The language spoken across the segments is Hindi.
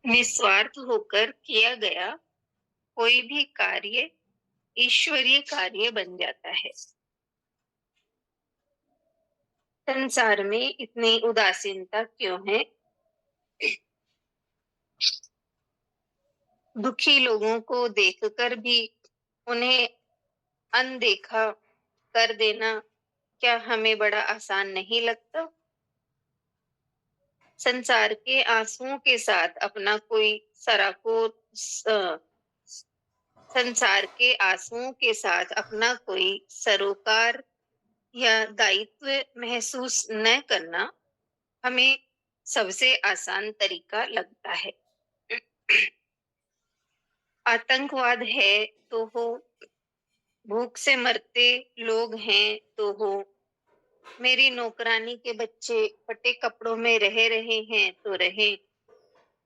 निस्वार्थ होकर किया गया कोई भी कार्य ईश्वरीय कार्य बन जाता है। संसार में इतनी उदासीनता क्यों है? दुखी लोगों को देखकर भी उन्हें अनदेखा कर देना क्या हमें बड़ा आसान नहीं लगता? संसार के आंसुओं के साथ अपना कोई सराको स- संसार के आंसुओं के साथ अपना कोई सरोकार या दायित्व महसूस न करना हमें सबसे आसान तरीका लगता है। आतंकवाद है तो हो, भूख से मरते लोग हैं तो हो, मेरी नौकरानी के बच्चे फटे कपड़ों में रह रहे हैं तो रहे,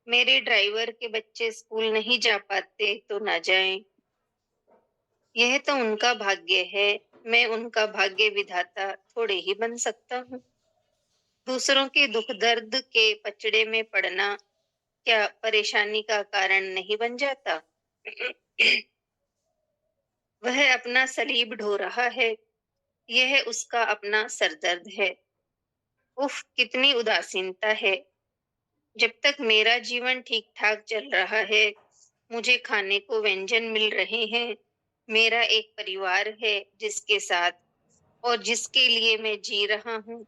मेरे ड्राइवर के बच्चे स्कूल नहीं जा पाते तो ना जाएं। यह तो उनका भाग्य है, मैं उनका भाग्य विधाता थोड़े ही बन सकता हूँ। दूसरों के दुख दर्द के पचड़े में पड़ना क्या परेशानी का कारण नहीं बन जाता? वह अपना सलीब ढो रहा है, यह उसका अपना सरदर्द है। उफ, कितनी उदासीनता है। जब तक मेरा जीवन ठीक ठाक चल रहा है, मुझे खाने को व्यंजन मिल रहे हैं, मेरा एक परिवार है जिसके साथ और जिसके लिए मैं जी रहा हूँ,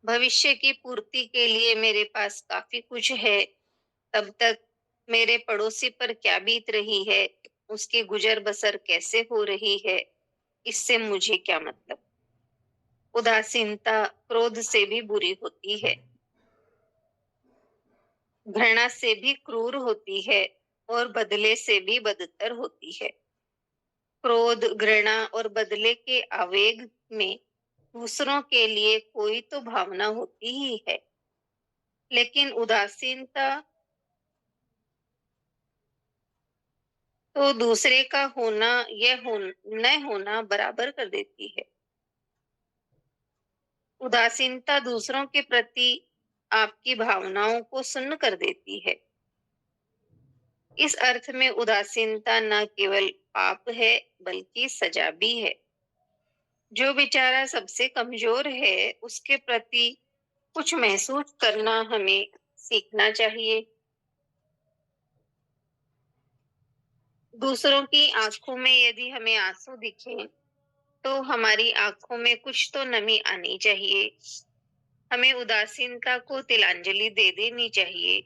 भविष्य की पूर्ति के लिए मेरे पास काफी कुछ है, तब तक मेरे पड़ोसी पर क्या बीत रही है, उसकी गुजर बसर कैसे हो रही है, इससे मुझे क्या मतलब? उदासीनता क्रोध से भी बुरी होती है, घृणा से भी क्रूर होती है और बदले से भी बदतर होती है। क्रोध, घृणा और बदले के आवेग में दूसरों के लिए कोई तो भावना होती ही है, लेकिन उदासीनता तो दूसरे का होना या न होना बराबर कर देती है। उदासीनता दूसरों के प्रति आपकी भावनाओं को सुन्न कर देती है। इस अर्थ में उदासीनता न केवल पाप है बल्कि सजा भी है। जो बेचारा सबसे कमजोर है उसके प्रति कुछ महसूस करना हमें सीखना चाहिए। दूसरों की आंखों में यदि हमें आंसू दिखे तो हमारी आंखों में कुछ तो नमी आनी चाहिए। हमें उदासीनता को तिलांजलि दे देनी चाहिए।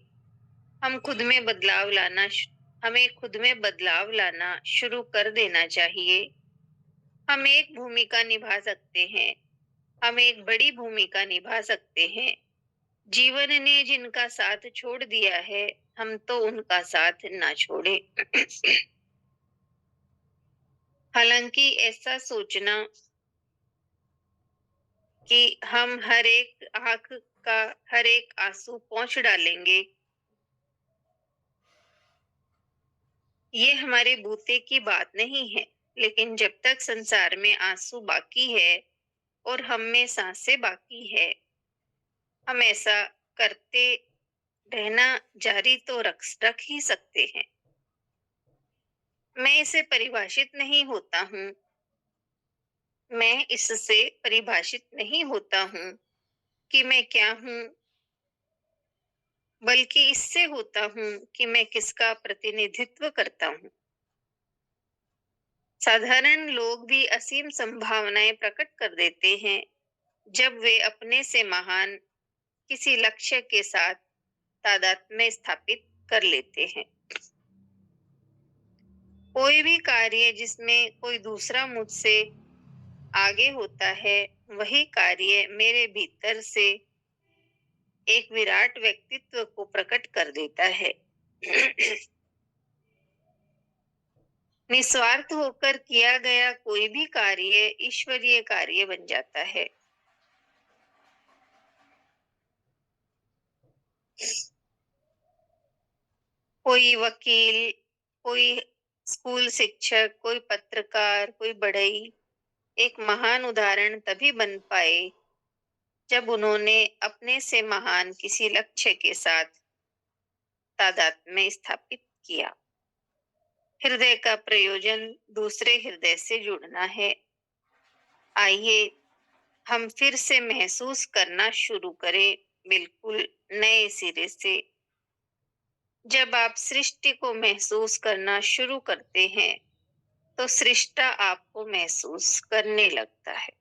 हम खुद में बदलाव लाना हमें खुद में बदलाव लाना शुरू कर देना चाहिए। हम एक भूमिका निभा सकते हैं, हम एक बड़ी भूमिका निभा सकते हैं। जीवन ने जिनका साथ छोड़ दिया है, हम तो उनका साथ ना छोड़े। हालांकि ऐसा सोचना कि हम हर एक आंख का हर एक आंसू पोंछ डालेंगे, ये हमारे बूते की बात नहीं है। लेकिन जब तक संसार में आंसू बाकी है और हम में सांसें बाकी है, हम ऐसा करते रहना जारी तो रख ही सकते हैं। मैं इसे परिभाषित नहीं होता हूँ, मैं इससे परिभाषित नहीं होता हूँ कि मैं क्या हूँ, बल्कि इससे होता हूँ कि मैं किसका प्रतिनिधित्व करता हूँ। साधारण लोग भी असीम संभावनाएं प्रकट कर देते हैं जब वे अपने से महान किसी लक्ष्य के साथ तादात्म्य स्थापित कर लेते हैं। कोई भी कार्य जिसमें कोई दूसरा मुझसे आगे होता है, वही कार्य मेरे भीतर से एक विराट व्यक्तित्व को प्रकट कर देता है। निस्वार्थ होकर किया गया कोई भी कार्य ईश्वरीय कार्य बन जाता है। कोई वकील, कोई स्कूल शिक्षक, कोई पत्रकार, कोई बढ़ई एक महान उदाहरण तभी बन पाए जब उन्होंने अपने से महान किसी लक्ष्य के साथ तादात्म्य स्थापित किया। हृदय का प्रयोजन दूसरे हृदय से जुड़ना है। आइए हम फिर से महसूस करना शुरू करें, बिल्कुल नए सिरे से। जब आप सृष्टि को महसूस करना शुरू करते हैं, तो सृष्टा आपको महसूस करने लगता है।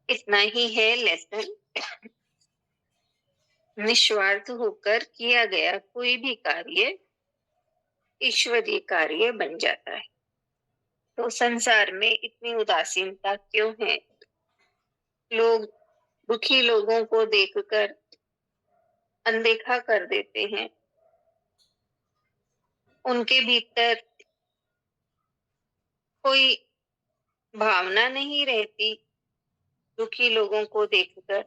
इतना ही है लेसन। निस्वार्थ होकर किया गया कोई भी कार्य ईश्वरीय कार्य बन जाता है। तो संसार में इतनी उदासीनता क्यों है? लोग दुखी लोगों को देखकर अनदेखा कर देते हैं। उनके भीतर कोई भावना नहीं रहती दुखी लोगों को देखकर।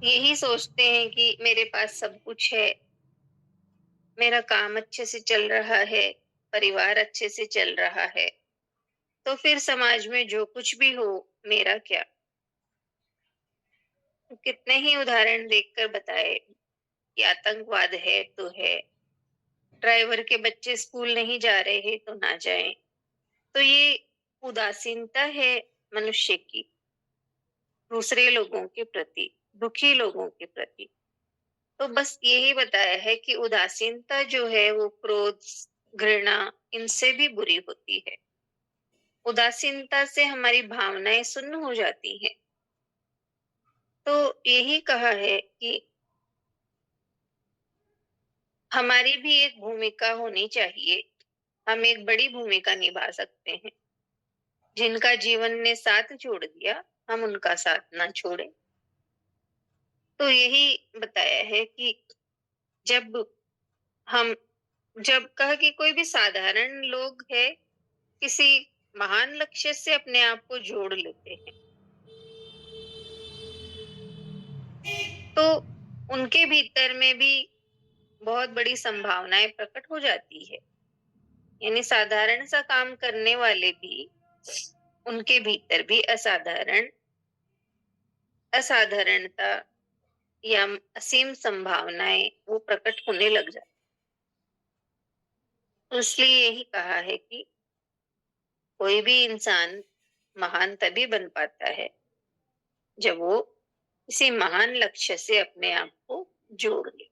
यही सोचते हैं कि मेरे पास सब कुछ है, मेरा काम अच्छे से चल रहा है, परिवार अच्छे से चल रहा है, तो फिर समाज में जो कुछ भी हो, मेरा क्या? कितने ही उदाहरण देखकर बताए कि आतंकवाद है तो है, ड्राइवर के बच्चे स्कूल नहीं जा रहे तो ना जाएं। तो ये उदासीनता है मनुष्य की दूसरे लोगों के प्रति, दुखी लोगों के प्रति। तो बस यही बताया है कि उदासीनता जो है वो क्रोध, घृणा इनसे भी बुरी होती है। उदासीनता से हमारी भावनाएं सुन्न हो जाती हैं। तो यही कहा है कि हमारी भी एक भूमिका होनी चाहिए। हम एक बड़ी भूमिका निभा सकते हैं। जिनका जीवन ने साथ छोड़ दिया, हम उनका साथ ना छोड़ें। तो यही बताया है कि जब हम जब कहा कि कोई भी साधारण लोग है किसी महान लक्ष्य से अपने आप को जोड़ लेते हैं, तो उनके भीतर में भी बहुत बड़ी संभावनाएं प्रकट हो जाती है। यानी साधारण सा काम करने वाले भी, उनके भीतर भी असाधारणता या असीम संभावनाएं वो प्रकट होने लग जाती। तो इसलिए यही कहा है कि कोई भी इंसान महान तभी बन पाता है जब वो किसी महान लक्ष्य से अपने आप को जोड़ ले।